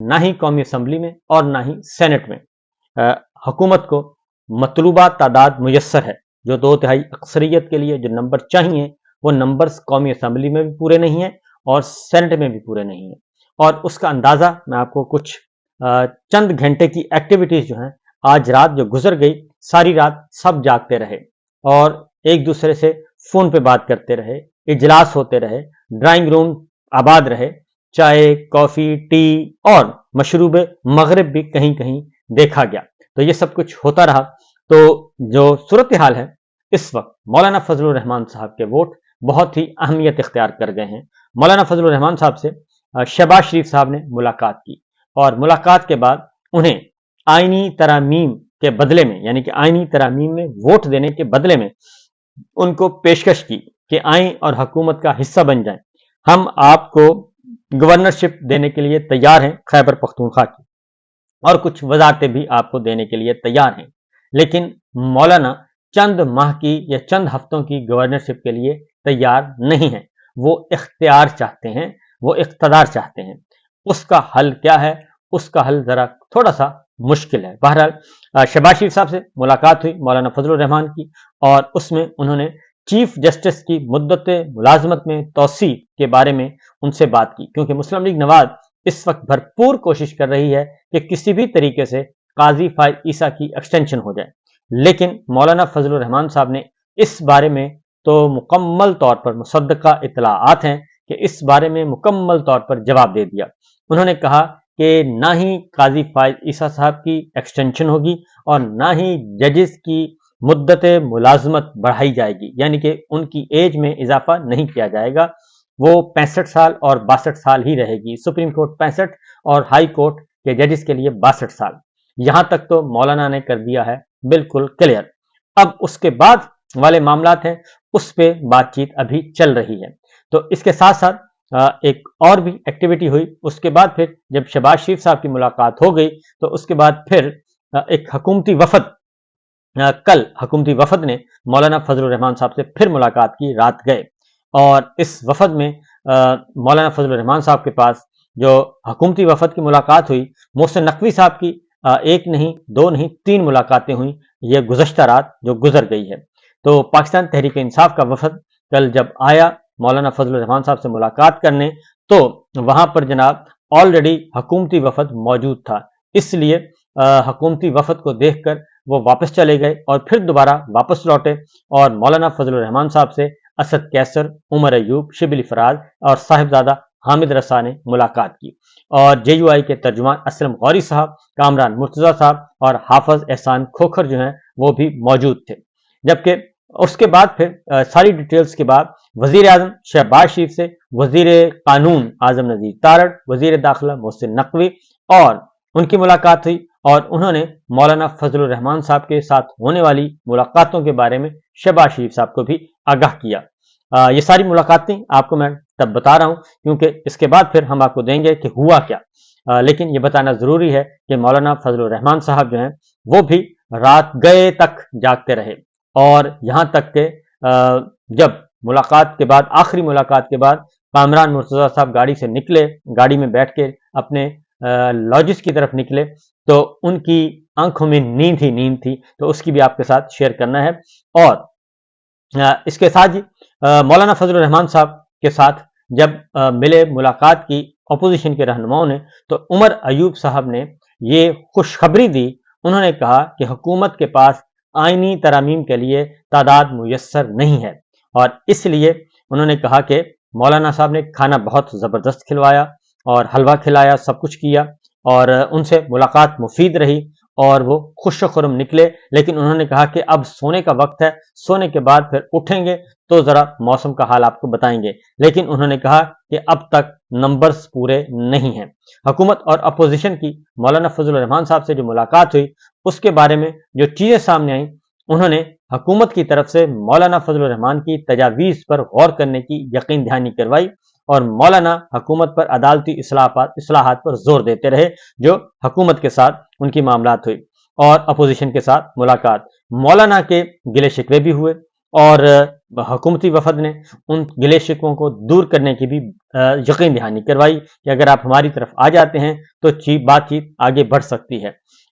نہ ہی قومی اسمبلی میں اور نہ ہی سینٹ میں حکومت کو مطلوبہ تعداد میسر ہے. جو 2/3 اکثریت کے لیے جو نمبر چاہیے وہ نمبرز قومی اسمبلی میں بھی پورے نہیں ہیں اور سینٹ میں بھی پورے نہیں ہیں. اور اس کا اندازہ میں آپ کو کچھ چند گھنٹے کی ایکٹیویٹیز جو ہیں آج رات جو گزر گئی، ساری رات سب جاگتے رہے اور ایک دوسرے سے فون پہ بات کرتے رہے، اجلاس ہوتے رہے، ڈرائنگ روم آباد رہے، چائے، کافی، ٹی اور مشروب مغرب بھی کہیں کہیں دیکھا گیا. تو یہ سب کچھ ہوتا رہا. تو جو صورتحال ہے اس وقت، مولانا فضل الرحمان صاحب کے ووٹ بہت ہی اہمیت اختیار کر گئے ہیں. مولانا فضل الرحمان صاحب سے شہباز شریف صاحب نے ملاقات کی اور ملاقات کے بعد انہیں آئینی ترامیم کے بدلے میں، یعنی کہ آئینی ترامیم میں ووٹ دینے کے بدلے میں ان کو پیشکش کی کہ آئیں اور حکومت کا حصہ بن جائیں. ہم آپ کو گورنرشپ دینے کے لیے تیار ہیں خیبر پختونخوا کی، اور کچھ وزارتیں بھی آپ کو دینے کے لیے تیار ہیں. لیکن مولانا چند ماہ کی یا چند ہفتوں کی گورنرشپ کے لیے تیار نہیں ہیں. وہ اختیار چاہتے ہیں، وہ اقتدار چاہتے ہیں. اس کا حل کیا ہے؟ اس کا حل ذرا تھوڑا سا مشکل ہے. بہرحال شہباز شریف صاحب سے ملاقات ہوئی مولانا فضل الرحمان کی، اور اس میں انہوں نے چیف جسٹس کی مدت ملازمت میں توسیع کے بارے میں ان سے بات کی، کیونکہ مسلم لیگ نواز اس وقت بھرپور کوشش کر رہی ہے کہ کسی بھی طریقے سے قاضی فائز عیسیٰ کی ایکسٹینشن ہو جائے. لیکن مولانا فضل الرحمان صاحب نے اس بارے میں تو مکمل طور پر مصدقہ اطلاعات ہیں کہ اس بارے میں مکمل طور پر جواب دے دیا. انہوں نے کہا کہ نہ ہی قاضی فائز عیسیٰ صاحب کی ایکسٹینشن ہوگی اور نہ ہی ججز کی مدت ملازمت بڑھائی جائے گی، یعنی کہ ان کی ایج میں اضافہ نہیں کیا جائے گا. وہ 65 سال اور 62 سال ہی رہے گی. سپریم کورٹ 65 اور ہائی کورٹ کے ججز کے لیے 62 سال. یہاں تک تو مولانا نے کر دیا ہے بالکل کلیئر. اب اس کے بعد والے معاملات ہیں، اس پہ بات چیت ابھی چل رہی ہے. تو اس کے ساتھ ساتھ ایک اور بھی ایکٹیویٹی ہوئی. اس کے بعد پھر جب شہباز شریف صاحب کی ملاقات ہو گئی تو اس کے بعد پھر ایک حکومتی وفد، کل حکومتی وفد نے مولانا فضل الرحمان صاحب سے پھر ملاقات کی. رات گئے اور اس وفد میں مولانا فضل الرحمان صاحب کے پاس جو حکومتی وفد کی ملاقات ہوئی، محسن نقوی صاحب کی ایک نہیں، دو نہیں، 3 ملاقاتیں ہوئیں یہ گزشتہ رات جو گزر گئی ہے. تو پاکستان تحریک انصاف کا وفد کل جب آیا مولانا فضل الرحمان صاحب سے ملاقات کرنے، تو وہاں پر جناب آلریڈی حکومتی وفد موجود تھا. اس لیے حکومتی وفد کو دیکھ کر وہ واپس چلے گئے اور پھر دوبارہ واپس لوٹے اور مولانا فضل الرحمان صاحب سے اسد کیسر، عمر ایوب، شبلی فراز اور صاحبزادہ حامد رسا نے ملاقات کی. اور جے یو آئی کے ترجمان اسلم غوری صاحب، کامران مرتضیٰ صاحب اور حافظ احسان کھوکھر جو ہیں وہ بھی موجود تھے. جبکہ اس کے بعد پھر ساری ڈیٹیلز کے بعد وزیر اعظم شہباز شریف سے وزیر قانون اعظم نذیر تارڑ، وزیر داخلہ محسن نقوی اور ان کی ملاقات ہوئی، اور انہوں نے مولانا فضل الرحمان صاحب کے ساتھ ہونے والی ملاقاتوں کے بارے میں شہباز شریف صاحب کو بھی آگاہ کیا. یہ ساری ملاقاتیں آپ کو میں تب بتا رہا ہوں کیونکہ اس کے بعد پھر ہم آپ کو دیں گے کہ ہوا کیا. لیکن یہ بتانا ضروری ہے کہ مولانا فضل الرحمان صاحب جو ہیں وہ بھی رات گئے تک جاگتے رہے، اور یہاں تک کہ جب ملاقات کے بعد، آخری ملاقات کے بعد کامران مرتضیٰ صاحب گاڑی سے نکلے، گاڑی میں بیٹھ کے اپنے لاجز کی طرف نکلے، تو ان کی آنکھوں میں نیند ہی نیند تھی. تو اس کی بھی آپ کے ساتھ شیئر کرنا ہے. اور اس کے ساتھ مولانا فضل الرحمان صاحب کے ساتھ جب ملے ملاقات کی اپوزیشن کے رہنماؤں نے، تو عمر ایوب صاحب نے یہ خوشخبری دی. انہوں نے کہا کہ حکومت کے پاس آئینی ترامیم کے لیے تعداد میسر نہیں ہے، اور اس لیے انہوں نے کہا کہ مولانا صاحب نے کھانا بہت زبردست کھلوایا اور حلوہ کھلایا، سب کچھ کیا، اور ان سے ملاقات مفید رہی اور وہ خوش و خرم نکلے. لیکن انہوں نے کہا کہ اب سونے کا وقت ہے، سونے کے بعد پھر اٹھیں گے تو ذرا موسم کا حال آپ کو بتائیں گے. لیکن انہوں نے کہا کہ اب تک نمبرز پورے نہیں ہیں. حکومت اور اپوزیشن کی مولانا فضل الرحمان صاحب سے جو ملاقات ہوئی، اس کے بارے میں جو چیزیں سامنے آئیں، انہوں نے حکومت کی طرف سے مولانا فضل الرحمان کی تجاویز پر غور کرنے کی یقین دہانی کروائی، اور مولانا حکومت پر عدالتی اصلاحات پر زور دیتے رہے جو حکومت کے ساتھ ان کی معاملات ہوئی. اور اپوزیشن کے ساتھ ملاقات، مولانا کے گلے شکوے بھی ہوئے اور حکومتی وفد نے ان گلے شکووں کو دور کرنے کی بھی یقین دہانی کروائی کہ اگر آپ ہماری طرف آ جاتے ہیں تو بات چیت آگے بڑھ سکتی ہے۔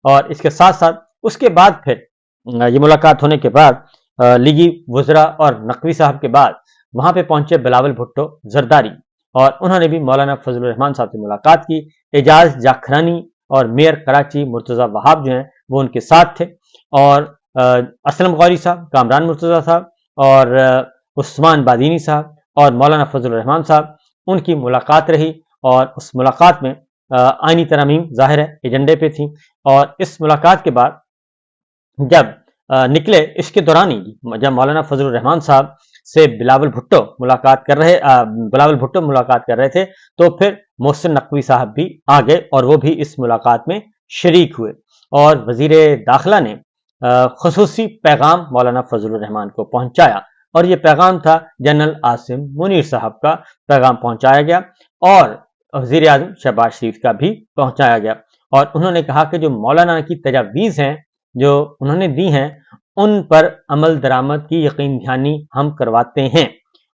اور اس کے ساتھ ساتھ اس کے بعد پھر یہ ملاقات ہونے کے بعد لیگی وزراء اور نقوی صاحب کے بعد وہاں پہ پہنچے بلاول بھٹو زرداری، اور انہوں نے بھی مولانا فضل الرحمان صاحب سے ملاقات کی۔ اعجاز جاکھرانی اور میئر کراچی مرتضی وہاب جو ہیں وہ ان کے ساتھ تھے، اور اسلم غوری صاحب، کامران مرتضی صاحب اور عثمان بادینی صاحب اور مولانا فضل الرحمان صاحب، ان کی ملاقات رہی، اور اس ملاقات میں آئینی ترامیم ظاہر ہے ایجنڈے پہ تھیں۔ اور اس ملاقات کے بعد جب نکلے، اس کے دوران ہی جب مولانا فضل الرحمان صاحب سے بلاول بھٹو ملاقات کر رہے تھے تو پھر محسن نقوی صاحب بھی آگے اور وہ بھی اس ملاقات میں شریک ہوئے، اور وزیر داخلہ نے خصوصی پیغام مولانا فضل الرحمان کو پہنچایا، اور یہ پیغام تھا جنرل عاصم منیر صاحب کا پیغام پہنچایا گیا، اور وزیر اعظم شہباز شریف کا بھی پہنچایا گیا، اور انہوں نے کہا کہ جو مولانا کی تجاویز ہیں جو انہوں نے دی ہیں ان پر عمل درآمد کی یقین دہانی ہم کرواتے ہیں،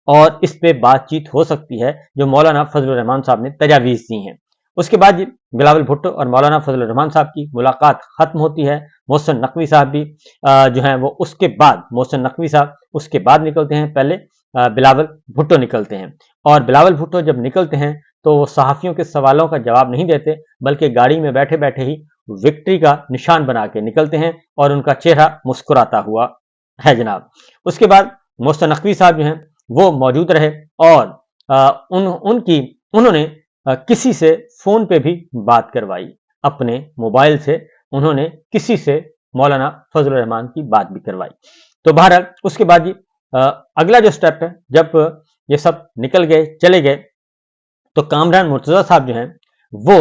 اور اس پہ بات چیت ہو سکتی ہے جو مولانا فضل الرحمان صاحب نے تجاویز دی ہیں۔ اس کے بعد بلاول بھٹو اور مولانا فضل الرحمان صاحب کی ملاقات ختم ہوتی ہے۔ محسن نقوی صاحب بھی جو ہیں وہ اس کے بعد محسن نقوی صاحب اس کے بعد نکلتے ہیں، پہلے بلاول بھٹو نکلتے ہیں، اور بلاول بھٹو جب نکلتے ہیں تو وہ صحافیوں کے سوالوں کا جواب نہیں دیتے، بلکہ گاڑی میں بیٹھے بیٹھے ہی وکٹری کا نشان بنا کے نکلتے ہیں، اور ان کا چہرہ مسکراتا ہوا ہے جناب۔ اس کے بعد محسن نقوی صاحب جو ہیں وہ موجود رہے، اور انہوں نے کسی سے فون پہ بھی بات کروائی، اپنے موبائل سے انہوں نے کسی سے مولانا فضل الرحمان کی بات بھی کروائی۔ تو بہرحال اس کے بعد اگلا جو سٹیپ ہے، جب یہ سب نکل گئے چلے گئے تو کامران مرتضی صاحب جو ہیں وہ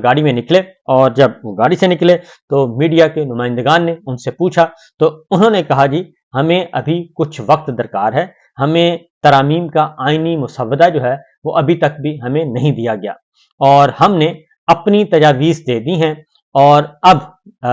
گاڑی میں نکلے، اور جب وہ گاڑی سے نکلے تو میڈیا کے نمائندگان نے ان سے پوچھا تو انہوں نے کہا جی ہمیں ابھی کچھ وقت درکار ہے، ہمیں ترامیم کا آئینی مسودہ جو ہے وہ ابھی تک بھی ہمیں نہیں دیا گیا، اور ہم نے اپنی تجاویز دے دی ہیں، اور اب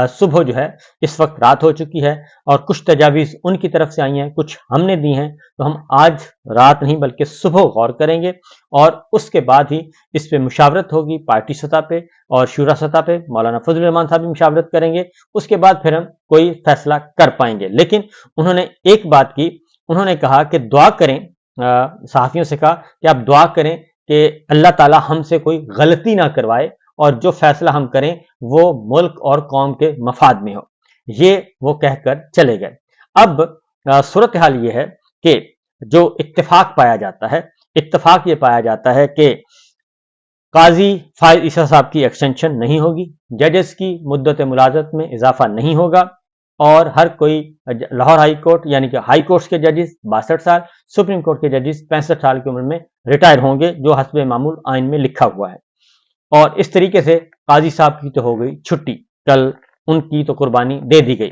صبح جو ہے اس وقت رات ہو چکی ہے، اور کچھ تجاویز ان کی طرف سے آئی ہیں، کچھ ہم نے دی ہیں، تو ہم آج رات نہیں بلکہ صبح غور کریں گے، اور اس کے بعد ہی اس پہ مشاورت ہوگی پارٹی سطح پہ اور شورا سطح پہ، مولانا فضل الرحمان صاحب بھی مشاورت کریں گے، اس کے بعد پھر ہم کوئی فیصلہ کر پائیں گے۔ لیکن انہوں نے ایک بات کی، انہوں نے کہا کہ دعا کریں، صحافیوں سے کہا کہ آپ دعا کریں کہ اللہ تعالی ہم سے کوئی غلطی نہ کروائے، اور جو فیصلہ ہم کریں وہ ملک اور قوم کے مفاد میں ہو، یہ وہ کہہ کر چلے گئے۔ اب صورتحال یہ ہے کہ جو اتفاق پایا جاتا ہے، اتفاق یہ پایا جاتا ہے کہ قاضی فائز عیسیٰ صاحب کی ایکسٹینشن نہیں ہوگی، ججز کی مدت ملازمت میں اضافہ نہیں ہوگا، اور ہر کوئی لاہور ہائی کورٹ یعنی کہ ہائی کورٹس کے ججز 62 سال، سپریم کورٹ کے ججز 65 سال کی عمر میں ریٹائر ہوں گے، جو حسب معمول آئین میں لکھا ہوا ہے۔ اور اس طریقے سے قاضی صاحب کی تو ہو گئی چھٹی، کل ان کی تو قربانی دے دی گئی۔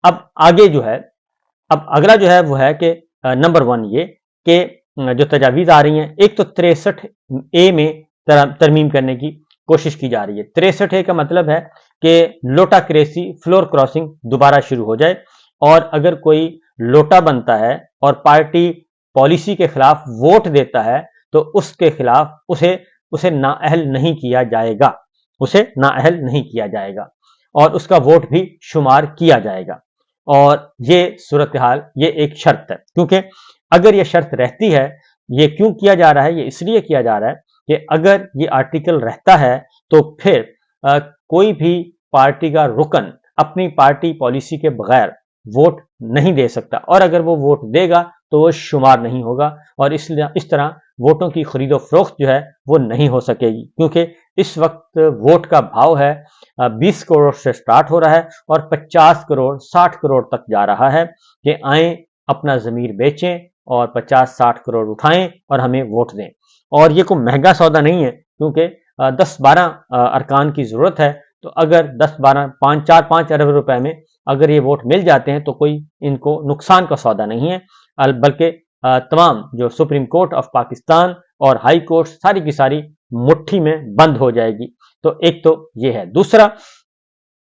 اب آگے جو ہے، اب اگلا جو ہے وہ ہے کہ نمبر 1 یہ کہ جو تجاویز آ رہی ہیں، ایک تو 63A میں ترمیم کرنے کی کوشش کی جا رہی ہے۔ 63A کا مطلب ہے کہ لوٹا کریسی، فلور کراسنگ دوبارہ شروع ہو جائے، اور اگر کوئی لوٹا بنتا ہے اور پارٹی پالیسی کے خلاف ووٹ دیتا ہے تو اس کے خلاف اسے نااہل نہیں کیا جائے گا، اور اس کا ووٹ بھی شمار کیا جائے گا۔ اور یہ صورتحال، یہ ایک شرط ہے، کیونکہ اگر یہ شرط رہتی ہے، یہ کیوں کیا جا رہا ہے؟ یہ اس لیے کیا جا رہا ہے کہ اگر یہ آرٹیکل رہتا ہے تو پھر کوئی بھی پارٹی کا رکن اپنی پارٹی پالیسی کے بغیر ووٹ نہیں دے سکتا، اور اگر وہ ووٹ دے گا تو وہ شمار نہیں ہوگا، اور اس طرح ووٹوں کی خرید و فروخت جو ہے وہ نہیں ہو سکے گی، کیونکہ اس وقت ووٹ کا بھاؤ ہے 20 کروڑ سے سٹارٹ ہو رہا ہے اور 50 کروڑ 60 کروڑ تک جا رہا ہے کہ آئیں اپنا ضمیر بیچیں اور 50-60 کروڑ اٹھائیں اور ہمیں ووٹ دیں۔ اور یہ کوئی مہنگا سودا نہیں ہے، کیونکہ 10-12 ارکان کی ضرورت ہے، تو اگر 10-12 4-5 ارب روپے میں اگر یہ ووٹ مل جاتے ہیں تو کوئی ان کو نقصان کا سودا نہیں ہے، بلکہ تمام جو سپریم کورٹ آف پاکستان اور ہائی کورٹ ساری کی ساری مٹھی میں بند ہو جائے گی۔ تو ایک تو یہ ہے۔ دوسرا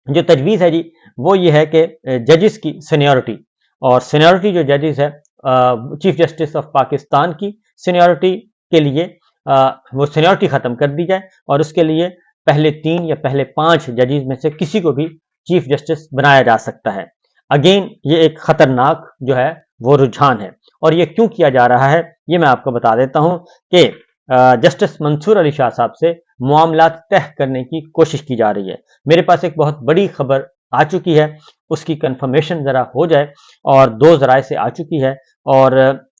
جو تجویز ہے جی وہ یہ ہے کہ ججز کی سینیورٹی، اور سینیورٹی جو ججز ہے چیف جسٹس آف پاکستان کی سینیورٹی کے لیے وہ سینیورٹی ختم کر دی جائے اور اس کے لیے پہلے 3 یا پہلے 5 ججز میں سے کسی کو بھی چیف جسٹس بنایا جا سکتا ہے۔ اگین یہ ایک خطرناک جو ہے وہ رجحان ہے، اور یہ کیوں کیا جا رہا ہے یہ میں آپ کو بتا دیتا ہوں کہ جسٹس منصور علی شاہ صاحب سے معاملات طے کرنے کی کوشش کی جا رہی ہے۔ میرے پاس ایک بہت بڑی خبر آ چکی ہے، اس کی کنفرمیشن ذرا ہو جائے، اور 2 ذرائع سے آ چکی ہے، اور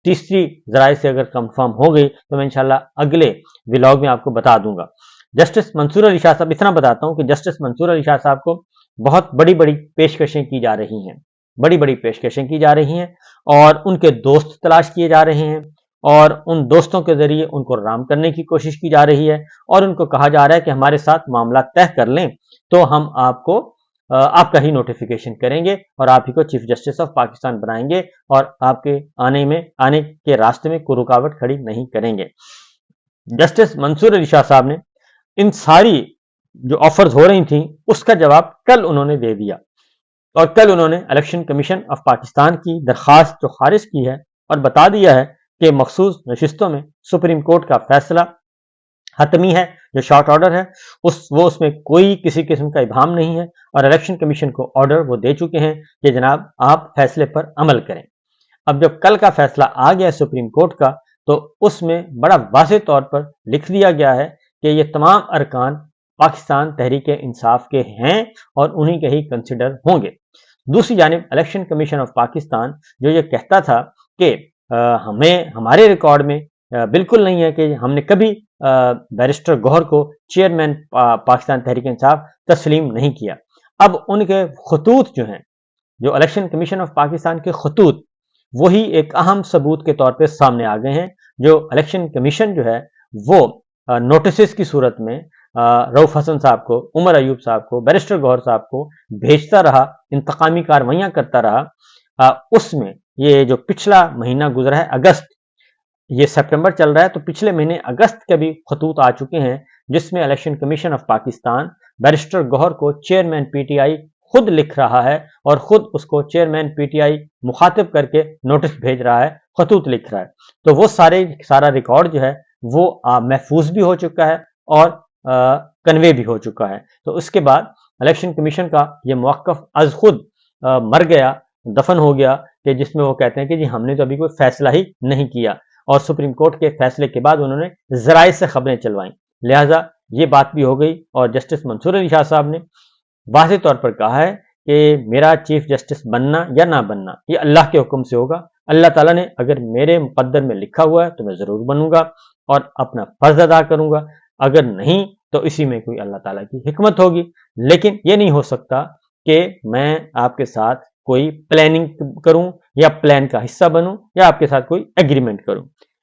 تیسری ذرائع سے اگر کنفرم ہو گئی تو میں انشاءاللہ اگلے ولاگ میں آپ کو بتا دوں گا۔ جسٹس منصور علی شاہ صاحب، اتنا بتاتا ہوں کہ جسٹس منصور علی شاہ صاحب کو بہت بڑی بڑی پیشکشیں کی جا رہی ہیں، بڑی بڑی پیشکشیں کی جا رہی ہیں، اور ان کے دوست تلاش کیے جا رہے ہیں، اور ان دوستوں کے ذریعے ان کو رام کرنے کی کوشش کی جا رہی ہے، اور ان کو کہا جا رہا ہے کہ ہمارے ساتھ معاملہ طے کر لیں تو ہم آپ کو آپ کا ہی نوٹیفیکیشن کریں گے اور آپ ہی کو چیف جسٹس آف پاکستان بنائیں گے، اور آپ کے آنے کے راستے میں کوئی رکاوٹ کھڑی نہیں کریں گے۔ جسٹس منصور علی شاہ صاحب نے ان ساری جو آفرز ہو رہی تھیں اس کا جواب کل انہوں نے دے دیا، اور کل انہوں نے الیکشن کمیشن آف پاکستان کی درخواست جو خارج کی ہے اور بتا دیا ہے کہ مخصوص نشستوں میں سپریم کورٹ کا فیصلہ حتمی ہے، جو شارٹ آرڈر ہے وہ اس میں کوئی کسی قسم کا ابہام نہیں ہے، اور الیکشن کمیشن کو آرڈر وہ دے چکے ہیں کہ جناب آپ فیصلے پر عمل کریں۔ اب جب کل کا فیصلہ آ گیا سپریم کورٹ کا تو اس میں بڑا واضح طور پر لکھ دیا گیا ہے کہ یہ تمام ارکان پاکستان تحریک انصاف کے ہیں اور انہی کے ہی کنسیڈر ہوں گے۔ دوسری جانب الیکشن کمیشن آف پاکستان جو یہ کہتا تھا کہ ہمارے ریکارڈ میں بالکل نہیں ہے کہ ہم نے کبھی بیرسٹر گوہر کو چیئرمین پاکستان تحریک انصاف تسلیم نہیں کیا۔ اب ان کے خطوط جو ہیں، جو الیکشن کمیشن آف پاکستان کے خطوط، وہی ایک اہم ثبوت کے طور پہ سامنے آ گئے ہیں، جو الیکشن کمیشن جو ہے وہ نوٹسز کی صورت میں رؤف حسن صاحب کو، عمر ایوب صاحب کو، بیرسٹر گوہر صاحب کو بھیجتا رہا، انتقامی کارروائیاں کرتا رہا۔ اس میں یہ جو پچھلا مہینہ گزرا ہے اگست، یہ سپٹمبر چل رہا ہے تو پچھلے مہینے اگست کے بھی خطوط آ چکے ہیں جس میں election commission of Pakistan barrister Gohar کو چیئرمین پی ٹی آئی خود لکھ رہا ہے، اور خود اس کو چیئرمین پی ٹی آئی مخاطب کر کے نوٹس بھیج رہا ہے، خطوط لکھ رہا ہے۔ تو وہ سارا ریکارڈ جو ہے وہ محفوظ بھی ہو چکا ہے اور کنوے بھی ہو چکا ہے۔ تو اس کے بعد الیکشن کمیشن کا یہ موقف از خود مر گیا، دفن ہو گیا، کہ جس میں وہ کہتے ہیں کہ جی ہم نے تو ابھی کوئی فیصلہ ہی نہیں کیا، اور سپریم کورٹ کے فیصلے کے بعد انہوں نے ذرائع سے خبریں چلوائیں۔ لہٰذا یہ بات بھی ہو گئی، اور جسٹس منصور علی شاہ صاحب نے واضح طور پر کہا ہے کہ میرا چیف جسٹس بننا یا نہ بننا یہ اللہ کے حکم سے ہوگا۔ اللہ تعالیٰ نے اگر میرے مقدر میں لکھا ہوا ہے تو میں ضرور بنوں گا اور اپنا فرض ادا کروں گا، اگر نہیں تو اسی میں کوئی اللہ تعالیٰ کی حکمت ہوگی۔ لیکن یہ نہیں ہو سکتا کہ میں آپ کے ساتھ کوئی پلاننگ کروں یا پلان کا حصہ بنوں یا آپ کے ساتھ کوئی ایگریمنٹ کروں۔